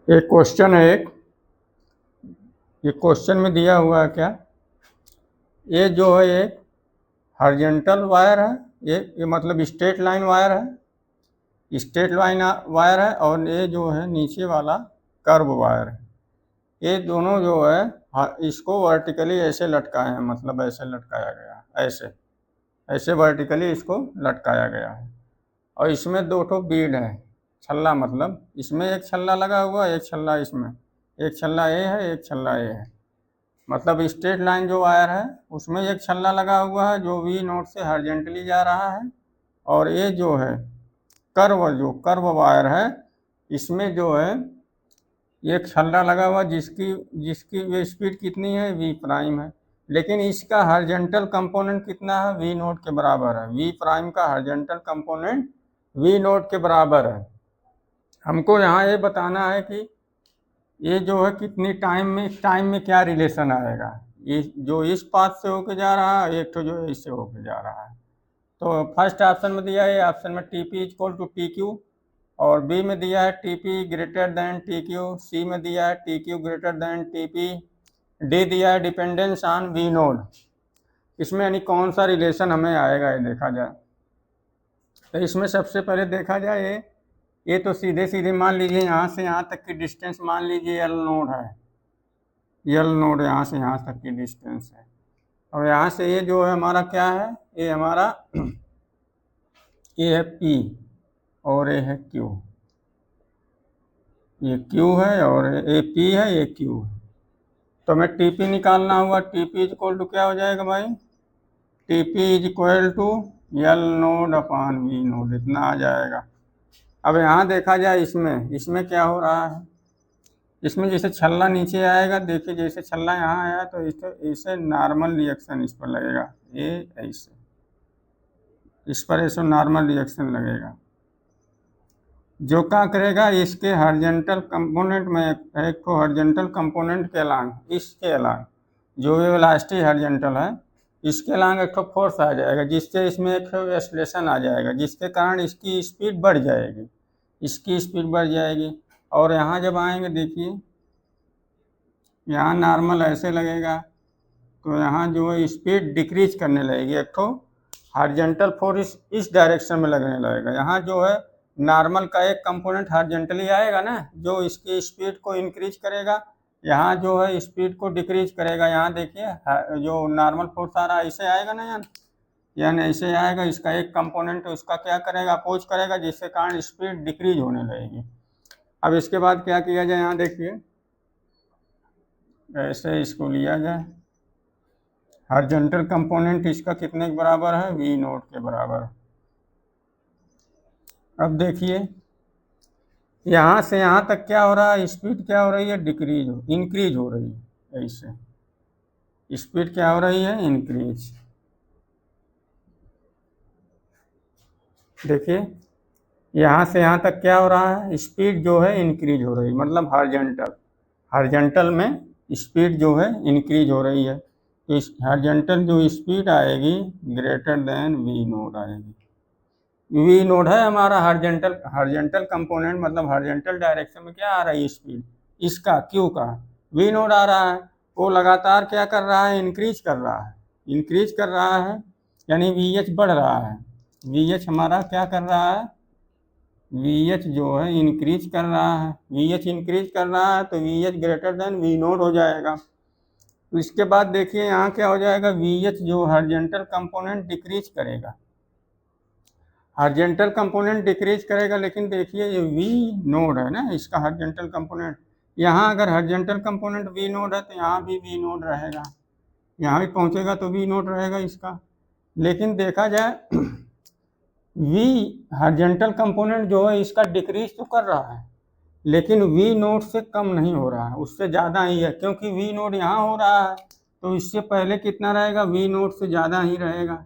एक क्वेश्चन है ये क्वेश्चन में दिया हुआ है क्या, ये जो है ये हॉरिजॉन्टल वायर है, ये मतलब स्ट्रेट लाइन वायर है, स्ट्रेट लाइन वायर है, और ये जो है नीचे वाला कर्व वायर है। ये दोनों जो है इसको वर्टिकली ऐसे लटकाए हैं, मतलब ऐसे लटकाया गया है, ऐसे ऐसे वर्टिकली इसको लटकाया गया है। और इसमें दो ठो बीड है, छल्ला, मतलब इसमें एक छल्ला लगा हुआ है, एक छल्ला इसमें, एक छल्ला ए है, एक छल्ला ए है। मतलब स्ट्रेट लाइन जो वायर है उसमें एक छल्ला लगा हुआ है जो वी नोट से हॉरिजॉन्टली जा रहा है, और ये जो है कर्व वायर है, इसमें जो है एक छल्ला लगा हुआ जिसकी जिसकी वे स्पीड कितनी है, वी प्राइम है, लेकिन इसका हॉरिजॉन्टल कंपोनेंट कितना है, वी नोट के बराबर है। वी प्राइम का हॉरिजॉन्टल कंपोनेंट वी नोट के बराबर है। हमको यहाँ ये बताना है कि ये जो है कितनी टाइम में क्या रिलेशन आएगा, ये जो इस पाथ से होके जा रहा है, एक तो जो इससे होके जा रहा है। तो फर्स्ट ऑप्शन में दिया है, ऑप्शन में T P equal to T Q, और बी में दिया है T P greater than T Q, C में दिया है T Q greater than T P, D दिया है डिपेंडेंस ऑन वी नोड। इसमें यानी कौन सा रिलेशन हमें आएगा ये देखा जाए। तो इसमें सबसे पहले देखा जाए ये तो सीधे सीधे मान लीजिए यहाँ से यहाँ तक की डिस्टेंस मान लीजिए एल नोड है, एल नोड यहाँ से यहाँ तक की डिस्टेंस है, और यहाँ से ये जो है हमारा क्या है, ये हमारा ये है पी और ये है क्यू, ये क्यू है और ये पी है, ये क्यू है। तो हमें टी पी निकालना होगा। T P is equal to क्या हो जाएगा भाई, T P is equal to L naught upon V naught, इतना आ जाएगा। अब यहाँ देखा जाए इसमें क्या हो रहा है, इसमें जैसे छल्ला नीचे आएगा, देखिए जैसे छल्ला यहाँ आया तो इसे नॉर्मल रिएक्शन इस पर लगेगा, ये ऐसे इस पर ऐसे नॉर्मल रिएक्शन लगेगा, जो क्या करेगा इसके हॉरिजॉन्टल कंपोनेंट में एक तो हॉरिजॉन्टल कंपोनेंट के अलांग, इसके अलांग जो ये वेलोसिटी हॉरिजॉन्टल है इसके अलांग एक तो फोर्स आ जाएगा, जिससे इसमें एक एक्सेलरेशन आ जाएगा, जिसके कारण इसकी स्पीड बढ़ जाएगी, इसकी स्पीड बढ़ जाएगी। और यहाँ जब आएंगे देखिए यहाँ नॉर्मल ऐसे लगेगा, तो यहाँ जो है स्पीड डिक्रीज करने लगेगी, एक तो हॉरिजॉन्टल फोर्स इस डायरेक्शन में लगने लगेगा। यहाँ जो है नॉर्मल का एक कंपोनेंट हॉरिजॉन्टली आएगा ना, जो इसकी स्पीड को इंक्रीज करेगा, यहाँ जो है स्पीड को डिक्रीज करेगा। यहाँ देखिए जो नॉर्मल फोर्स आ रहा है ऐसे आएगा ना, यानी ऐसे आएगा, इसका एक कंपोनेंट उसका क्या करेगा, अपोज करेगा, जिसके कारण स्पीड डिक्रीज होने लगेगी। अब इसके बाद क्या किया जाए, यहाँ देखिए ऐसे इसको लिया जाए, हॉरिजॉन्टल कंपोनेंट इसका कितने के बराबर है, वी नोट के बराबर। अब देखिए यहाँ से यहाँ तक क्या हो रहा है, स्पीड क्या हो रही है, इंक्रीज हो रही है, ऐसे स्पीड क्या हो रही है, इंक्रीज। देखिए यहाँ से यहाँ तक क्या हो रहा है, स्पीड जो है इंक्रीज हो रही है, मतलब हॉरिजॉन्टल में स्पीड जो है इंक्रीज हो रही है। तो इस हॉरिजॉन्टल जो स्पीड आएगी ग्रेटर देन वी नोड आएगी। वी नोड है हमारा हॉरिजॉन्टल कंपोनेंट, मतलब हॉरिजॉन्टल डायरेक्शन में क्या आ रहा है स्पीड, इसका क्यू का वी नोड आ रहा है, वो लगातार क्या कर रहा है, इंक्रीज कर रहा है, यानी वी एच बढ़ रहा है। वी एच हमारा क्या कर रहा है, वी एच जो है इंक्रीज कर रहा है, वी एच इंक्रीज कर रहा है, तो V H greater than V naught हो जाएगा। तो इसके बाद देखिए यहाँ क्या हो जाएगा, वी एच जो हॉरिजॉन्टल कंपोनेंट डिक्रीज करेगा, हॉरिजॉन्टल कंपोनेंट डिक्रीज करेगा, लेकिन देखिए ये वी नोड है ना इसका हॉरिजॉन्टल कंपोनेंट, यहाँ अगर हॉरिजॉन्टल कंपोनेंट वी नोड है तो यहाँ भी वी नोड रहेगा, यहाँ भी पहुँचेगा तो वी नोड रहेगा इसका। लेकिन देखा जाए वी हॉरिजॉन्टल कंपोनेंट जो है इसका डिक्रीज तो कर रहा है, लेकिन वी नोड से कम नहीं हो रहा है, उससे ज़्यादा ही है, क्योंकि वी नोड यहाँ हो रहा है तो इससे पहले कितना रहेगा, वी नोड से ज़्यादा ही रहेगा,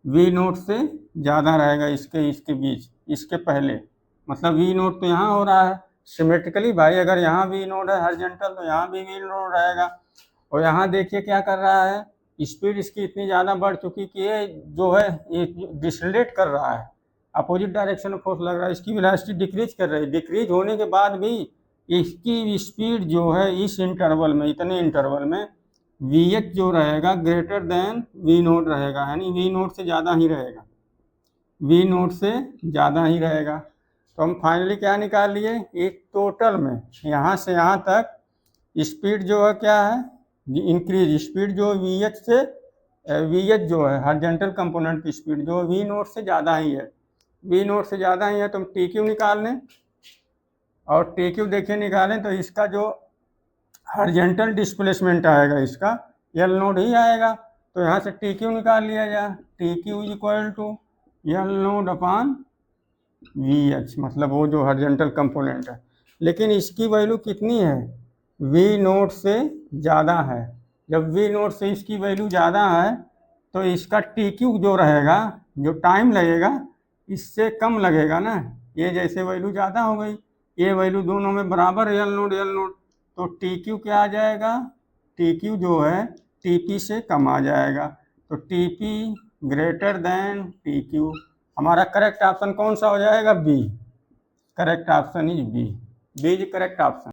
वी नोड से ज़्यादा रहेगा इसके बीच, इसके पहले, मतलब वी नोड तो यहाँ हो रहा है सिमेट्रिकली भाई, अगर यहाँ वी नोड है हॉरिजॉन्टल तो यहाँ भी वी नोड रहेगा। और यहाँ देखिए क्या कर रहा है, स्पीड इसकी इतनी ज़्यादा बढ़ चुकी कि ये जो है ये डिसलेट कर रहा है, अपोजिट डायरेक्शन में फोर्स लग रहा है, इसकी वेलोसिटी डिक्रीज कर रही है, डिक्रीज होने के बाद भी इसकी स्पीड जो है इस इंटरवल में, इतने इंटरवल में वी एच जो रहेगा ग्रेटर देन वी नोट रहेगा, यानी वी नोट से ज़्यादा ही रहेगा, वी नोट से ज़्यादा ही रहेगा। तो हम फाइनली क्या निकाल लिए, एक टोटल में यहाँ से यहाँ तक स्पीड जो है क्या है, इंक्रीज स्पीड जो वी एच से वी एच जो है हॉरिजॉन्टल कंपोनेंट की स्पीड जो वी नोट से ज़्यादा ही है, वी नोट से ज़्यादा ही है, तो हम टी क्यू निकाल लें और टी क्यू देखिए निकालें तो इसका जो हॉरिजॉन्टल डिस्प्लेसमेंट आएगा इसका एल नोट ही आएगा। तो यहाँ से टी क्यू निकाल लिया जाए, T Q is equal to L naught upon V H, मतलब वो जो हॉरिजॉन्टल कंपोनेंट है। लेकिन इसकी वैल्यू कितनी है, वी नोट से ज़्यादा है। जब वी नोट से इसकी वैल्यू ज़्यादा है तो इसका टी क्यू जो रहेगा, जो टाइम लगेगा इससे कम लगेगा ना। ये जैसे वैल्यू ज़्यादा हो गई, ये वैल्यू दोनों में बराबर एल नोट, तो टी क्यू क्या आ जाएगा, टी क्यू जो है टी पी से कम आ जाएगा। तो T P greater than T Q, हमारा करेक्ट ऑप्शन कौन सा हो जाएगा, B. Correct option is B, B is correct option.